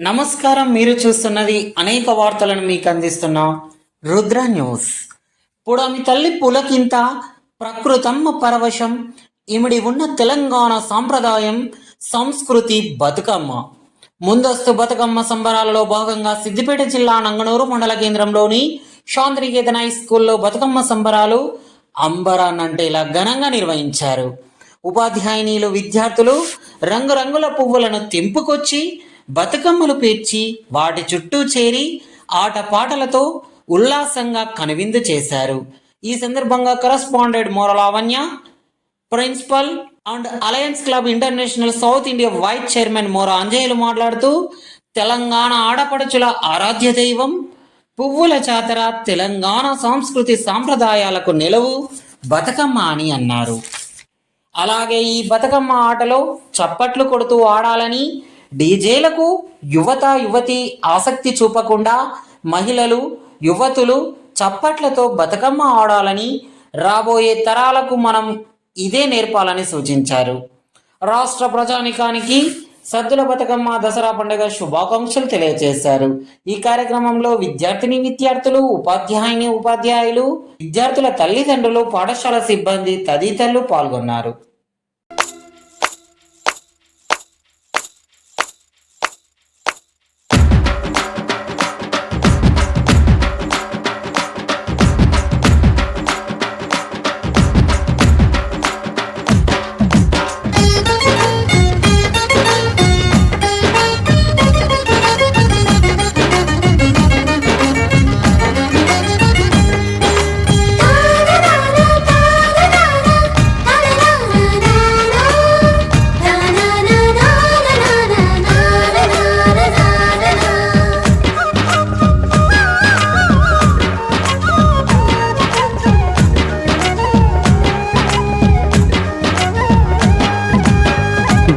నమస్కారం. మీరు చూస్తున్నది అనేక వార్తలను మీకు అందిస్తున్న రుద్ర న్యూస్. పుడమి తల్లి పులకింత, ప్రకృతమ్మ పరవశం, ఇమిడి ఉన్న తెలంగాణ సాంప్రదాయం, సంస్కృతి బతుకమ్మ. ముందస్తు బతుకమ్మ సంబరాలలో భాగంగా సిద్దిపేట జిల్లా నంగనూరు మండల కేంద్రంలోని శాంతినికేతన్ హై స్కూల్లో బతుకమ్మ సంబరాలు అంబరాన్నంటేలా ఘనంగా నిర్వహించారు. ఉపాధ్యాయునిలు, విద్యార్థులు రంగురంగుల పువ్వులను తెంపుకొచ్చి బతుకమ్మలు పేర్చి వాటి చుట్టూ చేరి ఆటపాటలతో ఉల్లాసంగా కనువిందు చేశారు. ఈ సందర్భంగా correspondent Mora Lavanya, principal and alliance club international south India vice chairman Mora అంజయ్యలు మాట్లాడుతూ, తెలంగాణ ఆడపడుచుల ఆరాధ్య దైవం పువ్వుల జాతర, తెలంగాణ సంస్కృతి సాంప్రదాయాలకు నిలవు బతుకమ్మ అని అన్నారు. అలాగే ఈ బతుకమ్మ ఆటలో చప్పట్లు కొడుతూ ఆడాలని, డీజేలకు యువతి ఆసక్తి చూపకుండా మహిళలు, యువతులు చప్పట్లతో బతుకమ్మ ఆడాలని, రాబోయే తరాలకు మనం ఇదే నేర్పాలని సూచించారు. రాష్ట్ర ప్రజానికానికి సద్దుల బతుకమ్మ దసరా పండుగ శుభాకాంక్షలు తెలియజేశారు. ఈ కార్యక్రమంలో విద్యార్థులు, ఉపాధ్యాయులు, విద్యార్థుల తల్లిదండ్రులు, పాఠశాల సిబ్బంది తదితరులు పాల్గొన్నారు.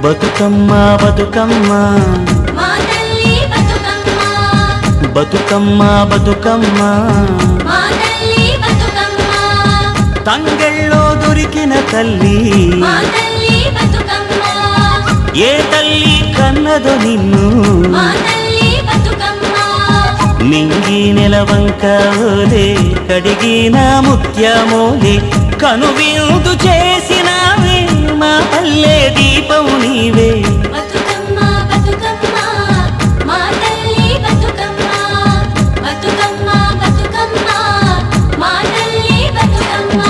బతుకమ్మ బతుకమ్మ మా తల్లి బతుకమ్మ, బతుకమ్మ బతుకమ్మ మా తల్లి బతుకమ్మ, తంగెళ్ళో దొరికిన తల్లి, మా తల్లి బతుకమ్మ, ఏ తల్లి కన్నదో నిన్ను, మా తల్లి బతుకమ్మ, మింగి నెలవంక ఓలే, కడిగిన ముత్యమోలే, కనువిందు చేసినావే, మా పల్లె దీపం నీవే. బతుకమ్మ బతుకమ్మ, మా తల్లి బతుకమ్మ, బతుకమ్మ బతుకమ్మ, మా తల్లి బతుకమ్మ.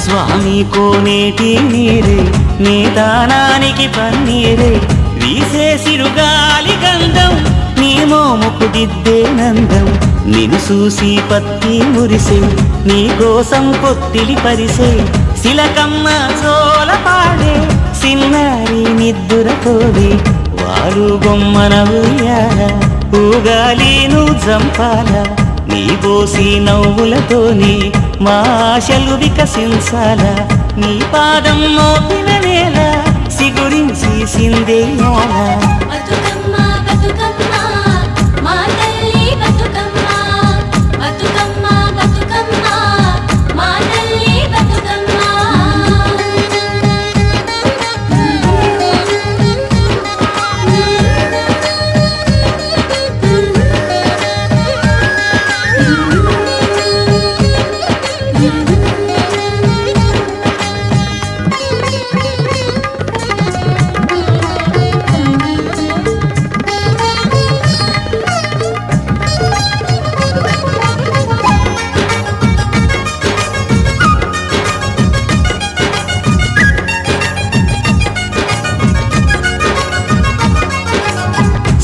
స్వామి కోనేటి నీరే, నీ దానానికి పన్నీరే, వీసే సిరుగాలి గంధం, నీ మోముకు దిద్దే నందం, నిన్ను చూసి పత్తి మురిసే, నీ కోసం పొత్తిలి పరిసే, శిలకమ్మ చోల పాడే, సిన్నారి నిద్దురతోడే, వారు బొమ్మన ఉయ్యాల, ఊగాలి నువ్వు జంపాల, నీ పోసి నవ్వులతోని మా ఆశలు వికసించాల, నీ పాదం మోపిన నేల సిగురించి సిందేయాల. బతుకమ్మ బతుకమ్మ, మా తల్లి బతుకమ్మ, బతుకమ్మ బతుకమ్మ, మా తల్లి బతుకమ్మ.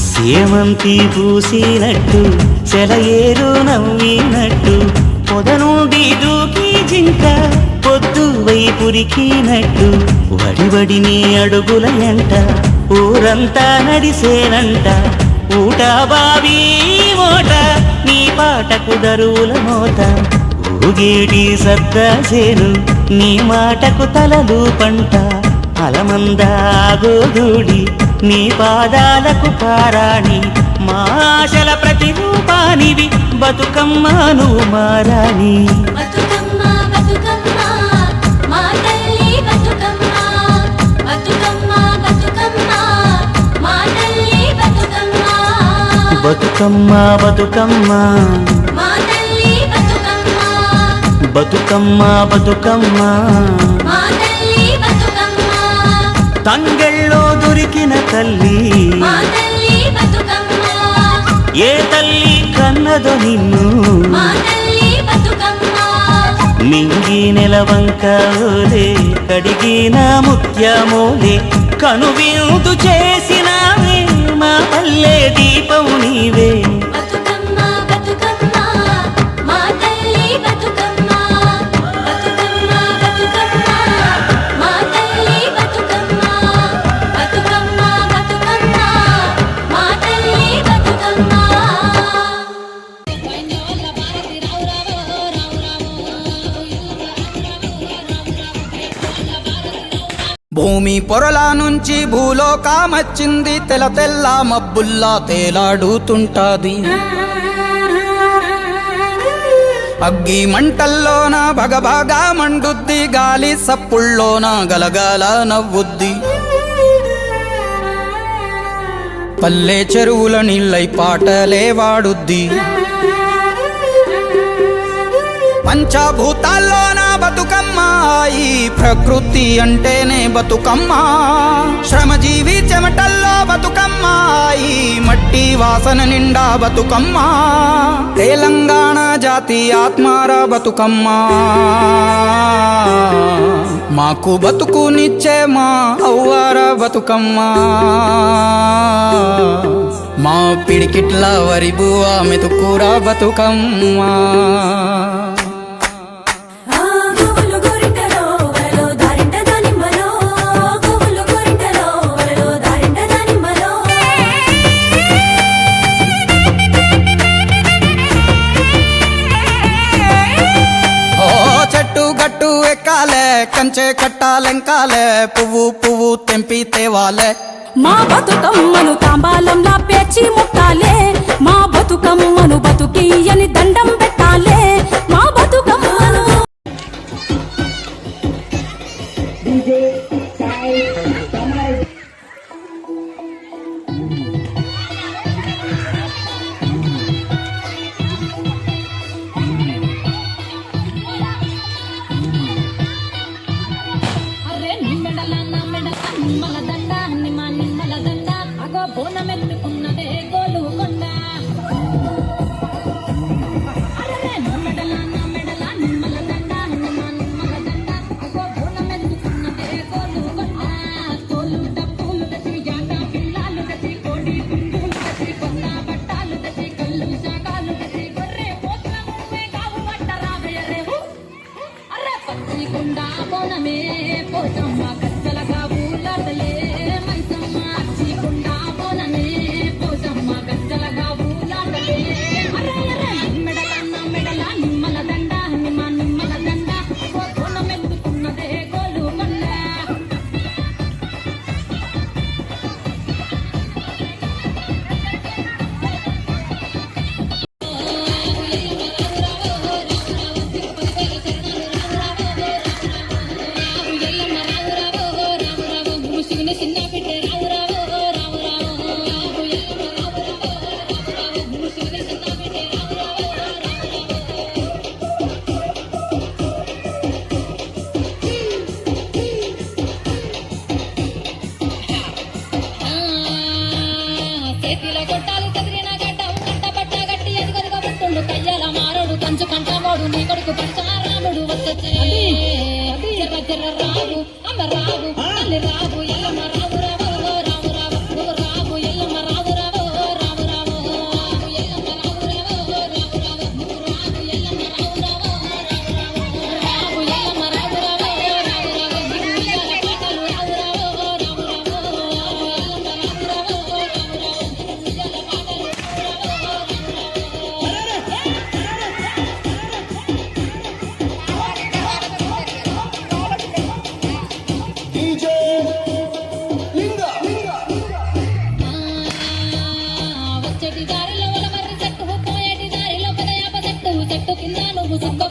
సేమంతి పూసినట్టు, చెలయేరు నవ్వినట్టు, పొద నుండి దూకి జింక పొద్దు వైపురికినట్టు, వడివడి నీ అడుగుల ఎంట ఊరంతా నడిసేనంట, ఊట బావి ఓట నీ పాటకు దరువుల మోత ఊగేటి సద్దసేను నీ మాటకు తలలు పంట అలమందా గోధూడి నీ పాదాలకు పారాణి మా ఆశల ప్రతిరూపానివి బతుకమ్మ నువ్వు మారాణి బతుకమ్మ బతుకమ్మ మా తల్లి బతుకమ్మ బతుకమ్మ బతుకమ్మ మా తల్లి బతుకమ్మ బతుకమ్మ బతుకమ్మ మా తల్లి బతుకమ్మ బతుకమ్మ బతుకమ్మ మా తల్లి బతుకమ్మ తంగెళ్ళో దొరికిన తల్లి మా తల్లి బతుకమ్మ ఏ తల్లి కన్నదో నిన్ను మా తల్లి బతుకమ్మ మింగి నెలవంక ఓలే కడిగిన ముత్యమోలే కనువిందు చేసినావే మా పల్లె దీపం నీవే బతుకమ్మ బతుకమ్మ మా తల్లి బతుకమ్మ బతుకమ్మ బతుకమ్మ మా తల్లి బతుకమ్మ బతుకమ్మ బతుకమ్మ మా తల్లి బతుకమ్మ భూమి పొరల నుంచి భూలోకమచ్చింది తెల్ల తెల్ల మబ్బుల్లా తేలాడుతుంటాది అగ్గి మంటల్లోన భగభగా మండుద్ది గాలి సప్పుల్లోన గలగల నవ్వుద్ది పల్లె చెరువుల నీళ్ళై పాటలే వాడుద్ది పంచభూతాల్లోన బతుకమ్మ ఈ ప్రకృతి అంటేనే బతుకమ్మ శ్రమజీవి చెమటల్లో బతుకమ్మ ఈ మట్టి వాసన నిండా బతుకమ్మ తెలంగాణ జాతి ఆత్మార బతుకమ్మ మాకు బతుకునిచ్చే మా అవ్వార బతుకమ్మ మా పిడికిట్ల వరి బువ్వ మెతుకూర బతుకమ్మ గోవులు గోరింటలో వరలో దారింట దానిమ్మలో గోవులు గోరింటలో వరలో దారింట దానిమ్మలో ఓ చెట్టు గట్టు ఎక్కాలే కంచె కట్టాలెంకాలే పువ్వు పువ్వు తెంపి తేవాలే మా బతుకమ్మను తాంబాలంలా పేర్చి ముట్టాలే మా బతుకమ్మను బతుకియని దండం పెట్టాలే మా బతుకమ్మను అరే నిమ్మెడల నా మెడల నిమ్మల దండ నిమ్మల దండ అగో బోనమెత్తుకున్నదే గోలుకొండ అరే నిమ్మెడల నా మెడల నిమ్మల దండ నిమ్మల దండ అగో బోనమెత్తుకున్నదే గోలుకొండ తోలు డప్పులు తెచ్చి జాట పిల్లాలు తెచ్చి కోడి పుంజులు తెచ్చి కొత్త బట్టాలు తెచ్చి కళ్ళు శాకాలు తెచ్చి గొర్రె పోతుల నువ్వే కావు పట్ట రావయ్యరే అరే పత్తి కుండా బోనమే పోచమ్మ గచ్చలగా ఊలాటలే మైసమ్మ అచ్చి కుండా బోనమే పోచమ్మ గచ్చలగా ఊలాటలే అరే అరే మెడల నా మెడల నిమ్మల దండ నిమ్మల దండ బోనమెత్తుకున్నదే గోలుకొండ చేతిలో కొట్టాలు కదిరిన గడ్డ కట్ట బట్ట గట్టి ఎదుగదుగా పుట్టుండు కయ్యాల మారోడు కంచు కంటమోడు నీ కొడుకు పరశురాముడు వచ్చే జర్ర జర్ర రాగు అమ్మ రాగు తల్లి రాగు ఎల్లమ్మ రాగు రావు రావు రావు నువ్వు రాగు ఎల్లమ్మ రాగు రావు రావు రావు ఎల్లమ్మ రాగు రావు రావు రావు నువ్వు రాగు ఎల్లమ్మ రాగు రావు రావు ఎల్లమ్మ రాగు రావు రావు రావు నీకు ఉయ్యాల పాటలు రావు రావు రావు రావు ఎల్లమ్మ రాగు రావు రావు రావు సుక్క